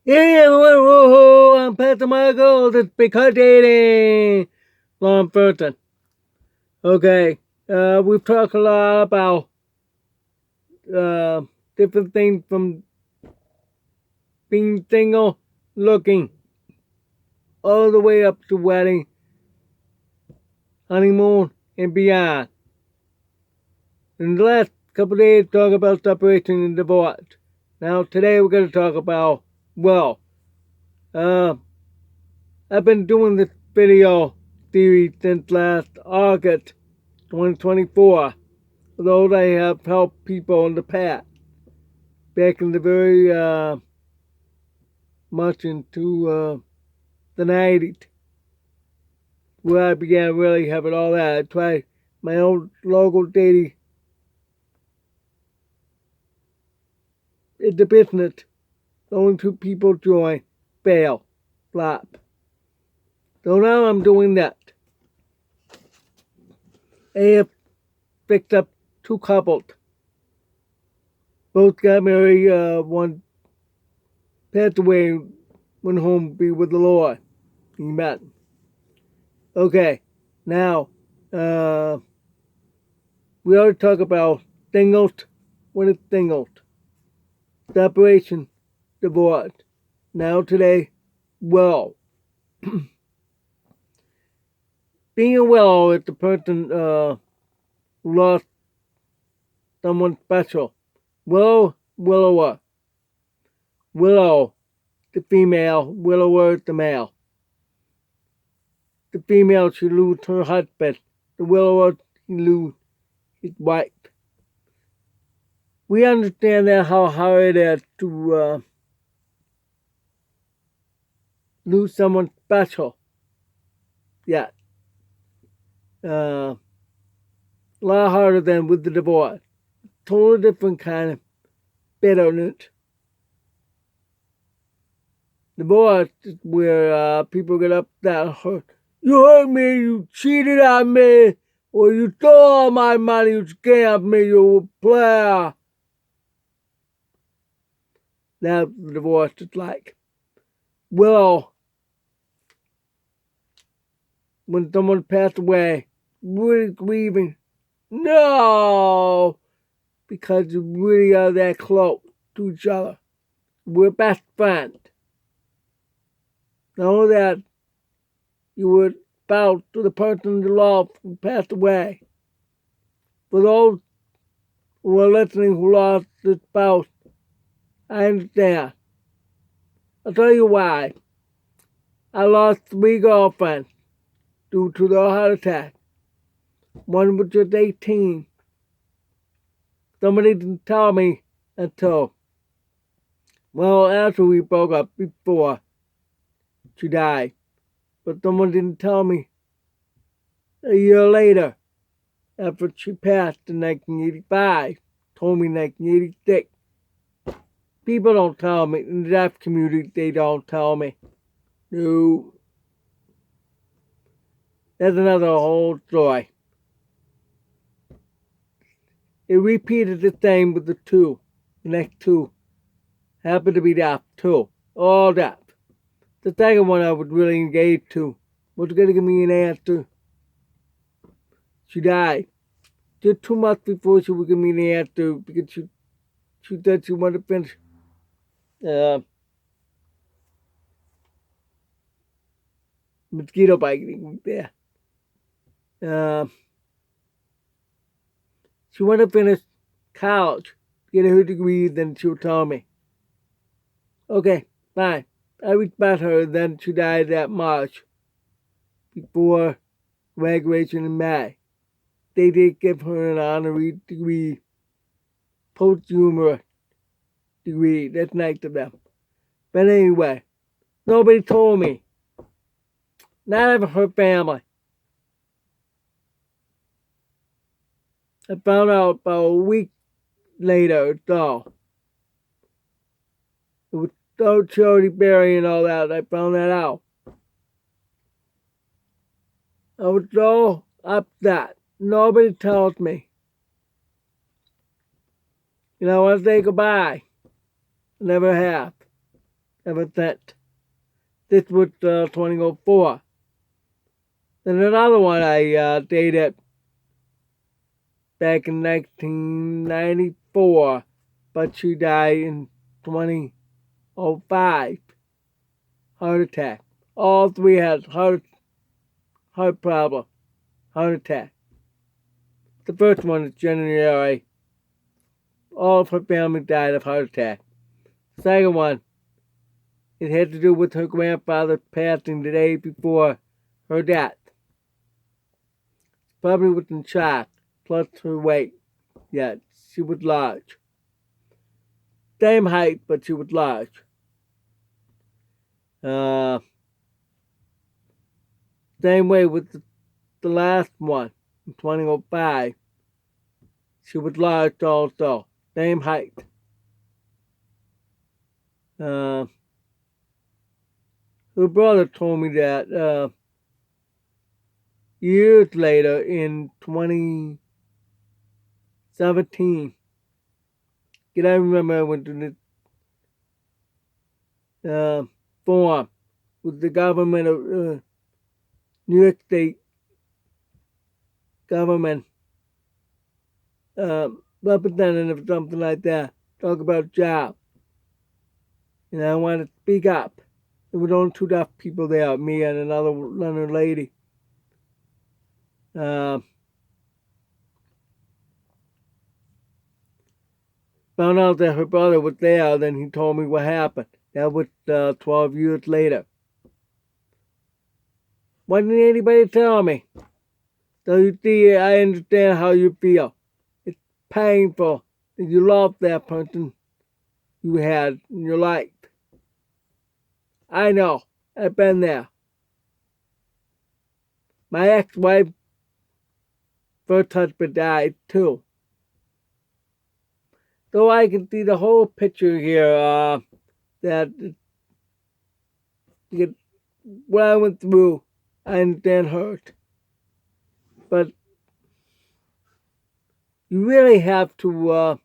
Hey everyone, whoa, I'm Pastor Michael, this because dating. Long person. Okay, we've talked a lot about different things from being single, looking, all the way up to wedding, honeymoon, and beyond. In the last couple of days, talk about separation and divorce. Now today we're going to talk about, well, uh, I've been doing this video series since last August 2024. Although I have helped people in the past, back in the very much into the 90s, where I began really having all that. I tried my own local dating in the business. Only 2 people joined, fail, flop. So now I'm doing that. I have picked up 2 couples. Both got married. One passed away, went home to be with the Lord. He met. Okay, now we already talked about singles. What is singles? Separation, divorce. Now today, well, being a well is the person lost someone special. Willower. Willow, the female. Widower, the male. The female, she lose her husband. The widower, she lose his wife. We understand that how hard it is to lose someone special. Yeah. A lot harder than with the divorce. Totally different kind of bitterness. Divorce is where people get upset and hurt. You hurt me, you cheated on me, or you stole all my money, you scammed me, you were a player. That's what the divorce is like. Well, when someone passed away, really grieving. No! Because you really are that close to each other. We're best friends. Know that you were spouse to the person you love who passed away. For those who are listening who lost their spouse, I understand. I'll tell you why. I lost 3 girlfriends due to their heart attack. One was just 18. Somebody didn't tell me until, well, after we broke up, before she died. But someone didn't tell me a year later, after she passed in 1985, told me in 1986. People don't tell me. In the deaf community, they don't tell me. No. That's another whole story. It repeated the same with the 2. The next 2 happened to be deaf too. All deaf. The second one I was really engaged to was going to give me an answer. She died. Just 2 months before she would give me an answer because she said she wanted to finish mosquito biting there. She wanted to finish college, get her degree, then she'll tell me. Okay, fine. I respect her, then she died that March, before graduation in May. They did give her an honorary degree, posthumous degree. That's nice of them. But anyway, nobody told me. Not even her family. I found out about a week later or so. It was so charity Berry and all that. I found that out. I was so upset. Nobody tells me. I want to say goodbye. I never have. ever since. This was 2004. Then another one I dated back in 1994, but she died in 2005. Heart attack. All three had heart problem, heart attack. The first one is January. All of her family died of heart attack. The second one, it had to do with her grandfather passing the day before her death. Probably was in shock, plus her weight. Yeah, she was large. Same height, but she was large. Same way with the last one in 2005. She was large also. Same height. Her brother told me that years later in 2017. I remember I went to this forum with the government of New York State government representative, something like that, talk about jobs. And I wanted to speak up. There were only two deaf people there, me and another lady. Found out that her brother was there, then he told me what happened. That was 12 years later. Why didn't anybody tell me? So you see, I understand how you feel. It's painful that you lost that person you had in your life. I know. I've been there. My ex-wife, first husband, died too. So I can see the whole picture here that what I went through, I understand hurt. But you really have to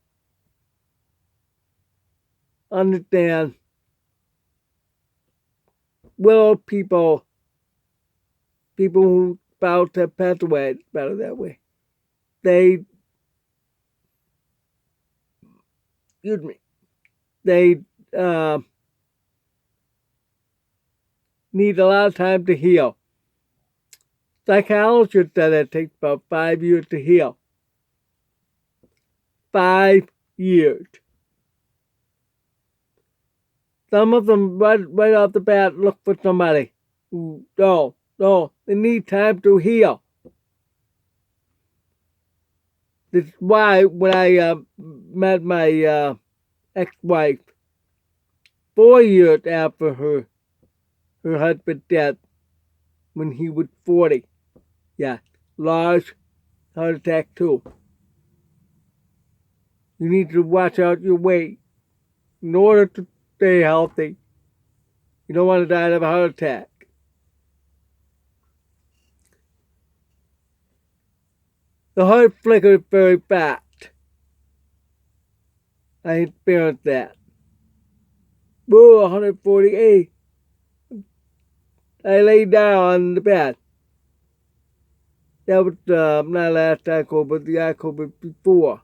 understand willow people who about to pass away, better that way. They need a lot of time to heal. Psychologists said it takes about 5 years to heal. 5 years. Some of them right off the bat look for somebody who they need time to heal. This is why when I met my ex-wife 4 years after her husband's death, when he was 40. Yeah, large heart attack too. You need to watch out your weight in order to stay healthy. You don't want to die of a heart attack. The heart flickered very fast. I experienced that. Whoa, 148. I lay down on the bed. That was not last cycle, but the cycle before.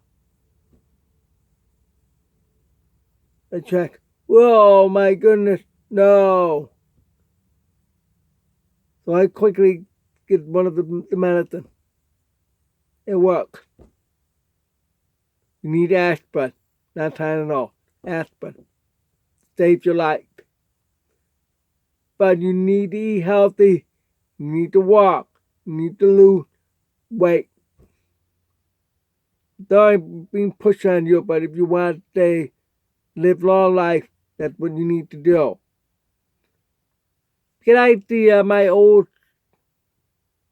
I checked. Whoa, my goodness, no. So I quickly get one of the medicine. It works. You need aspirin, not Tylenol. Aspirin. Saves your life. But you need to eat healthy. You need to walk. You need to lose weight. Sorry being pushed on you, but if you want to live long life, that's what you need to do. Can I see my old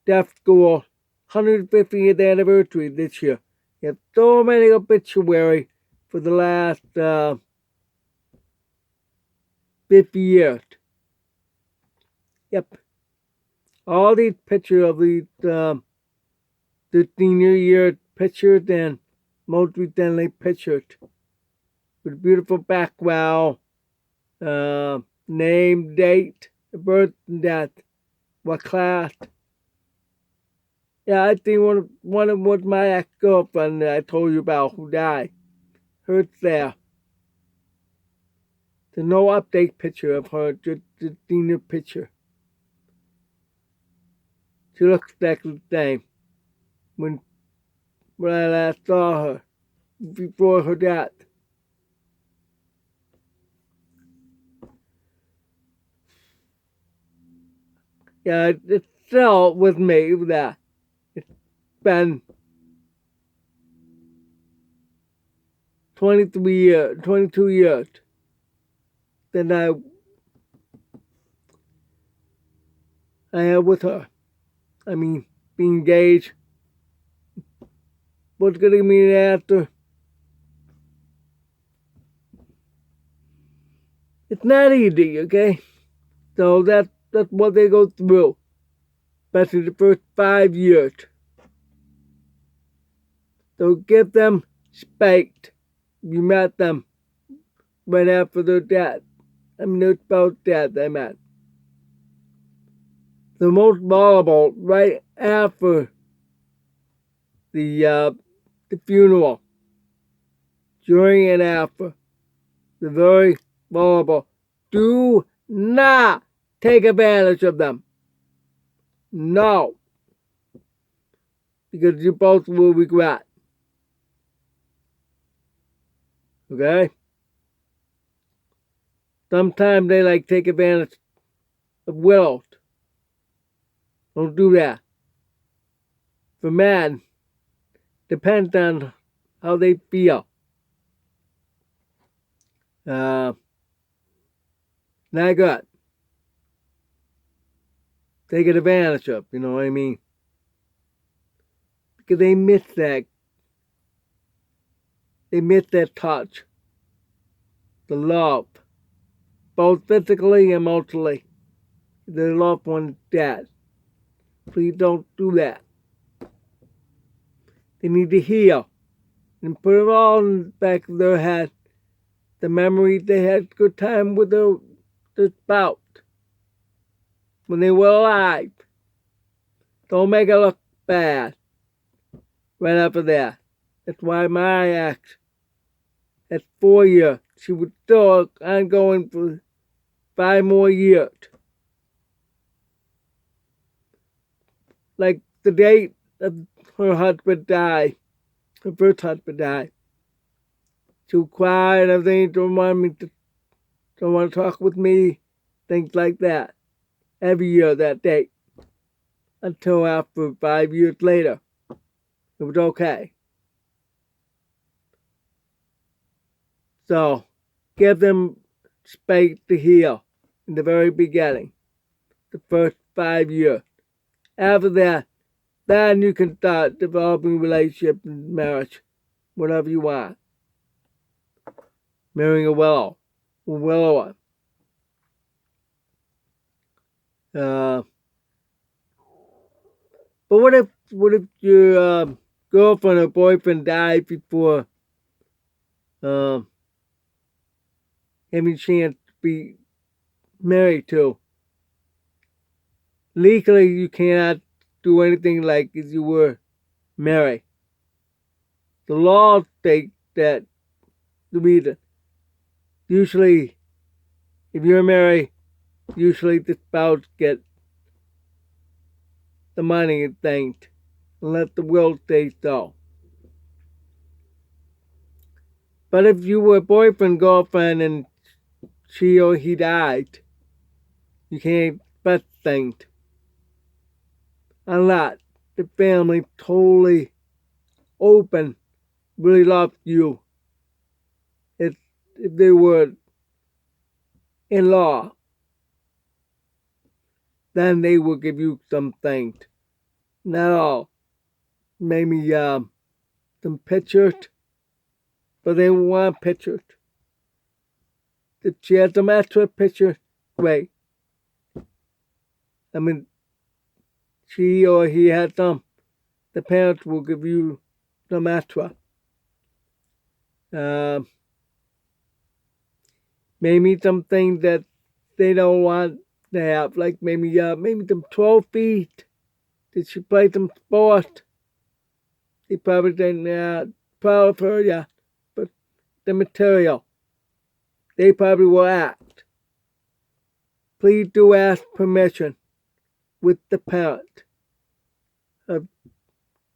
deaf school 150th anniversary this year? You have so many obituaries for the last 50 years. Yep. All these pictures of these the senior year pictures and most recently pictures with beautiful background, name, date, birth and death, what class. Yeah, I think one of was my ex-girlfriend that I told you about who died. Hers there. There's no update picture of her, just the senior picture. She looks exactly the same when I last saw her, before her death. Yeah, it's still with me that it's been 22 years that I have with her. I mean, being engaged. What's gonna mean after? It's not easy, okay? So that's what they go through, especially the first 5 years. So give them space. You met them right after their death. I mean, their spouse death, I meant. The most vulnerable right after the funeral, during and after. The very vulnerable. Do not take advantage of them. No. Because you both will regret. Okay? Sometimes they take advantage of widows. Don't do that. For men, depends on how they feel. Not good. Taken advantage of, you know what I mean? Because they miss that. They miss that touch. The love. Both physically and emotionally. Their loved one's dead. Please don't do that. They need to heal. And put it all in the back of their head. The memories they had a good time with their spouse. When they were alive. Don't make it look bad. Right after that. That's why my ex, at 4 years, she was still ongoing for 5 more years. Like the date of her husband died, her first husband died. She would cry and everything, don't want to talk with me, things like that. Every year that date. Until after 5 years later, it was okay. So, give them space to heal in the very beginning, the first 5 years. After that, then you can start developing relationship and marriage, whatever you want. Marrying a widower. But what if your girlfriend or boyfriend died before having a chance to be married to? Legally, you cannot do anything like if you were married. The law states that the reason. Usually, if you're married, usually the spouse gets the money and things, unless the will states so. But if you were boyfriend, girlfriend, and she or he died, you can't expect things. Unless the family totally open, really loved you. If they were in law, then they will give you some things. Not all. Maybe some pictures, but they want pictures. If she has some extra pictures, great. I mean, she or he has some, the parents will give you some extra. Maybe something that they don't want to have, like maybe them 12 feet. Did she play some sport? They probably didn't proud of her, yeah. But the material, they probably will act. Please do ask permission with the parent of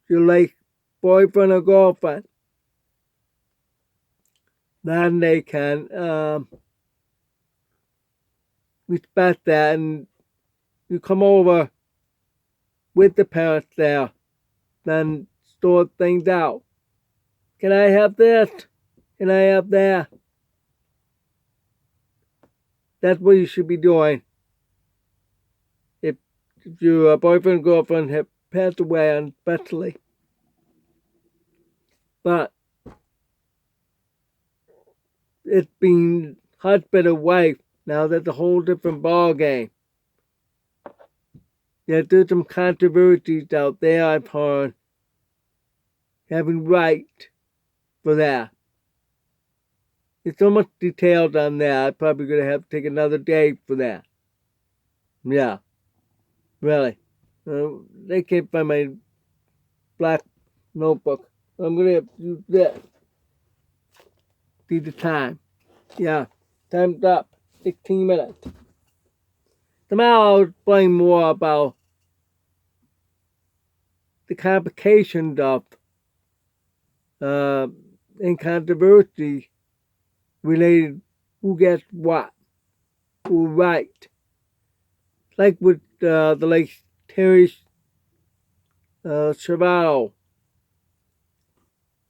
your late boyfriend or girlfriend. Then they can respect that, and you come over with the parents there, then sort things out. Can I have this? Can I have that? That's what you should be doing. If your boyfriend or girlfriend have passed away, especially. But it's been husband or wife. Now that's a whole different ball game. Yeah, there's some controversies out there, I've heard, having right for that. There's so much details on that, I'm probably going to have to take another day for that. Yeah, really. They can't find my black notebook. I'm going to have to use this. See the time. Yeah, time's up. 16 minutes. Tomorrow I'll explain more about the complications of and controversy related who gets what, who right. Like with the late Chïristian,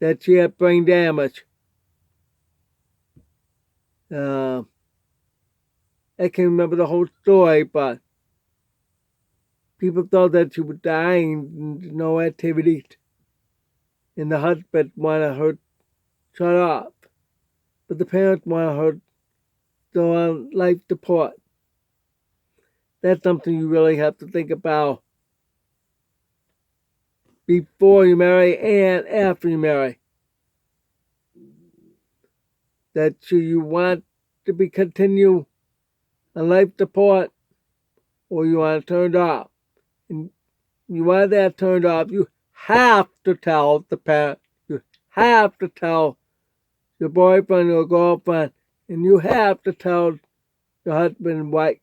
that she had brain damage. I can't remember the whole story, but people thought that she was dying, no activities, and the husband wanted her shut up, but the parents wanted her still on life support. That's something you really have to think about before you marry and after you marry. That you want to be continue on life support, or you want it turned off. And you want that turned off, you have to tell the parent. You have to tell your boyfriend or girlfriend, and you have to tell your husband and wife.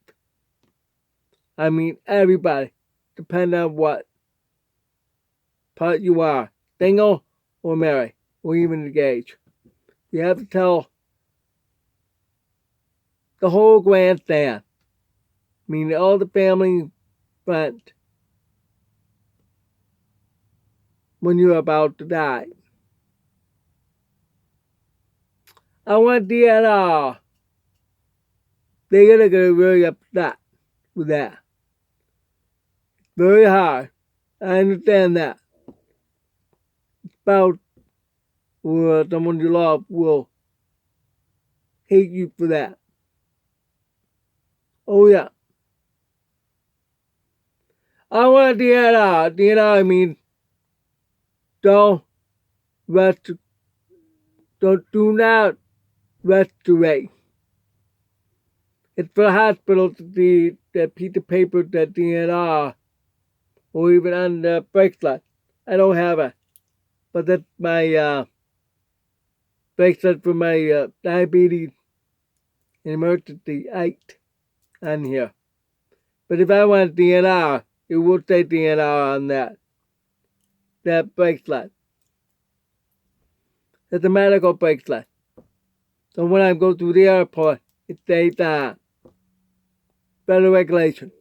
I mean, everybody, depending on what part you are, single or married, or even engaged. You have to tell the whole grandstand, meaning all the family friends, when you're about to die. I want DNR. They're gonna get really upset with that. Very hard. I understand that. Spouse or someone you love will hate you for that. Oh yeah. I want DNR. DNR means do not restorate. It's for hospitals to see that piece of paper that DNR, or even on the bracelet. I don't have it, but that's my bracelet for my diabetes and emergency 8 on here. But if I want DNR, it will say DNR on that bracelet. It's a medical bracelet. So when I go through the airport, it says better regulation.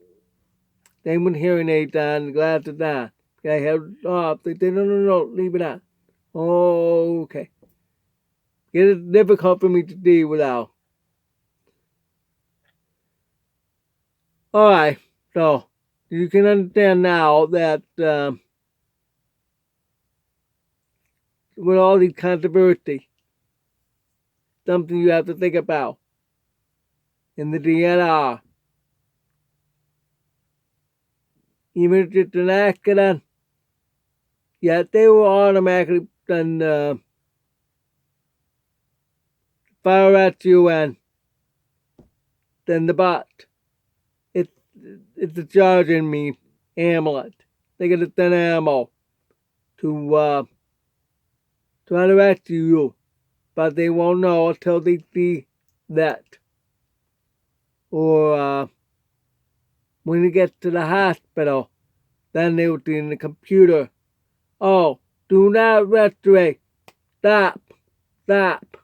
Same with hearing aids on, glasses on. I have it off. They say, no, leave it on. Oh, okay. It's difficult for me to deal without. Alright, so you can understand now that with all these controversy, something you have to think about in the DNR. Even if it's an accident, yeah, they will automatically then fire at you and than the butt. It's a jargon mean amulet. They get it than ammo to try to rescue you, but they won't know until they see that. Or when you get to the hospital, then they will see in the computer, oh, do not respirate. Stop. Stop.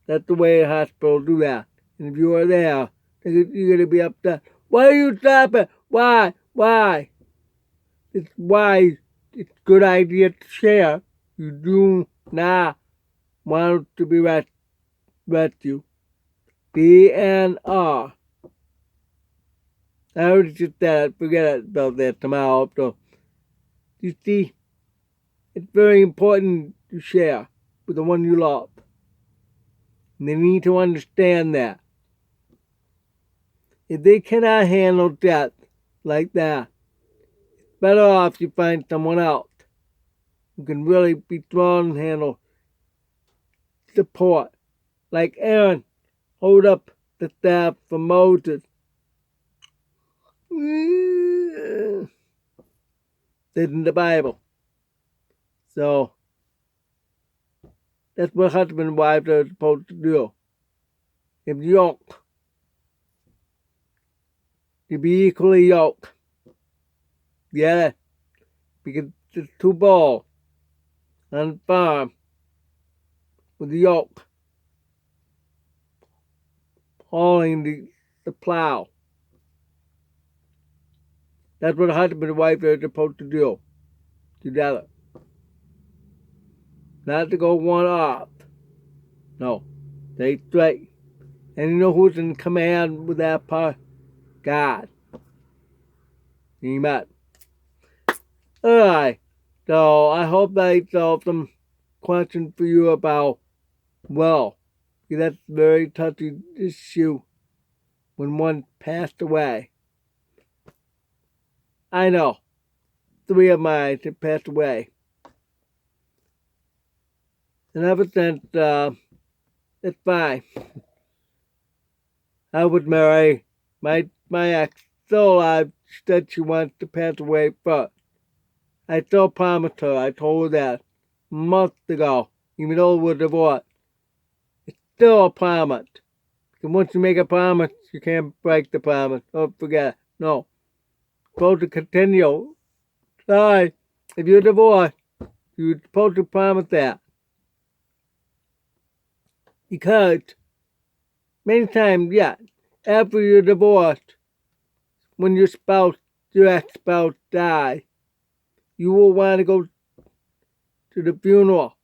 That's the way a hospital do that. And if you are there, you're going to be upset. Why are you stopping? Why? Why? It's why it's a good idea to share. You do not want to be rescued. DNR. I already just said, forget about that tomorrow. So, you see, it's very important to share with the one you love. And they need to understand that. If they cannot handle death like that, it's better off you find someone else who can really be strong and handle support. Like Aaron, hold up the staff for Moses. It's in the Bible. So, that's what husband and wives are supposed to do. If yoked, to be equally yoked. Yeah, because there's two balls on the farm with the yoke hauling the plow. That's what a husband and wife are supposed to do together. Not to go one off. No, stay straight. And you know who's in command with that part? God. Amen. Alright, so I hope I solved some questions for you about, well, that's a very touchy issue when one passed away. I know, 3 of mine have passed away. And ever since, it's fine. I would marry my ex still alive. She said she wants to pass away first. I still promised her. I told her that months ago, even though we're divorced. It's still a promise. Because once you make a promise, you can't break the promise. Don't forget it. No. Supposed to continue. Sorry. If you're divorced, you're supposed to promise that. Because many times, yeah, after you're divorced, when your ex-spouse dies, you will want to go to the funeral.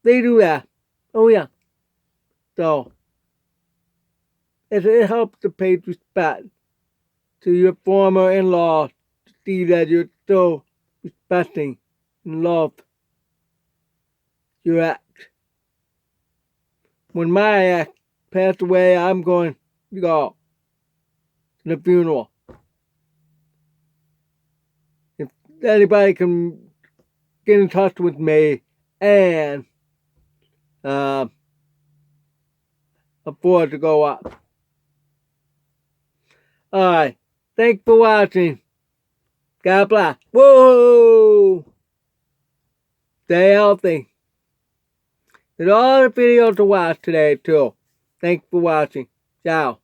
They do that. Oh, yeah. So, it helps to pay respect to your former in-law to see that you're still respecting and love your ex. When my ex passed away, I'm going to go to the funeral. If anybody can get in touch with me and afford to go up. Alright. Thanks for watching. God bless. Whoa! Stay healthy. There's all the videos to watch today too. Thanks for watching. Ciao.